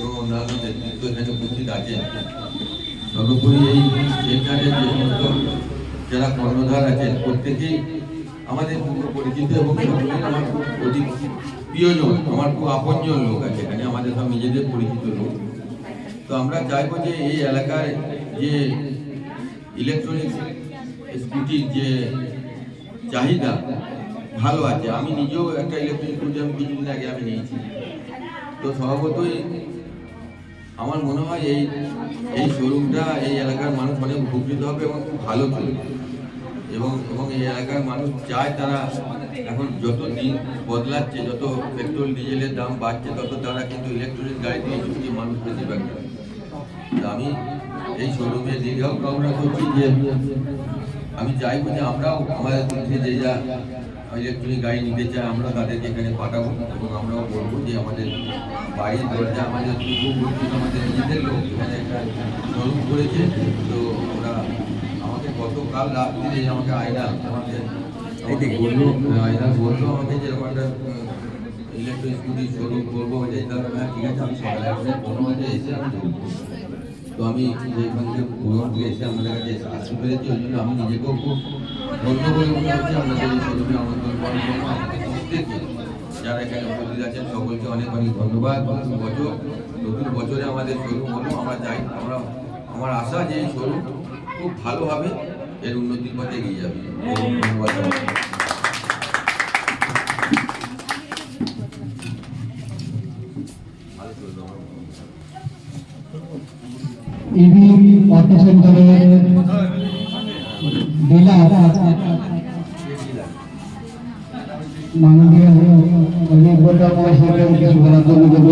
এবং অন্যান্য নেতৃত্ব এখানে উপস্থিত আছেন। সর্বোপরি এই সেন্টারের যে সমস্ত যারা কর্ণধার আছেন প্রত্যেকেই আমাদের পূর্ব পরিচিত এবং আমার খুব অধিক প্রিয়জন, আমার খুব আপনজন লোক আছে এখানে, আমাদের সব নিজেদের পরিচিত লোক। তো আমরা চাইবো যে এই এলাকার যে ইলেকট্রনিক স্কুটির যে চাহিদা ভালো আছে, আমি নিজেও একটা ইলেকট্রনিক স্কুটি আমি কিছুদিন আগে আমি নিয়েছি। তো স্বভাবতই আমার মনে হয় এই শোরুমটা এই এলাকার মানুষ অনেক উপকৃত হবে এবং খুব ভালো চলবে। এবং এই এলাকার মানুষ চায়, তারা এখন যত দিন বদলাচ্ছে, যত পেট্রোল ডিজেলের দাম বাড়ছে, তত তারা কিন্তু ইলেকট্রনিক গাড়িতে ঝুঁকি মানুষ বেশিরভাগ। আমি এই শোরুমে দীর্ঘাও কামনা করছি যে আমি চাইবো যে আমরাও আমাদের মধ্যে যে যা ইলেকট্রনিক গাড়ি নিতে চাই আমরা তাদেরকে এখানে পাঠাবো এবং আমরাও বলবো যে আমাদের বাড়ির দরজা আমাদের পূর্ববর্তী আমাদের নিজেদের লোক এখানে একটা শোরুম করেছে। তো আমরা আমাকে গতকাল রাত্রিরে আমাকে আয়না বললো আমাকে যে এরকম একটা ইলেকট্রনিক স্কুটি শোরুম করবো, ঠিক আছে আমি সকালে 15 এসে আমি তো আমি যেখান থেকে এসে আমাদের কাছে আসতে পেরেছি, ওই জন্য আমি নিজেকেও খুব ধন্য বলে মনে হচ্ছে। আমাদের এই শোরুমে আমন্ত্রণ করার জন্য আমাদের প্রত্যেকে যারা এখানে উপস্থিত আছেন সকলকে অনেক অনেক ধন্যবাদ। নতুন বছরে আমাদের শোরুম হলো, আমরা চাই, আমার আশা যে এই শোরুম খুব ভালোভাবে এর উন্নতির পথে এগিয়ে যাবে। ইবি অটো সেন্টারের ডিলার মাননীয় অনেক বড় মহাশয়কে কিছু বলার জন্য দেব।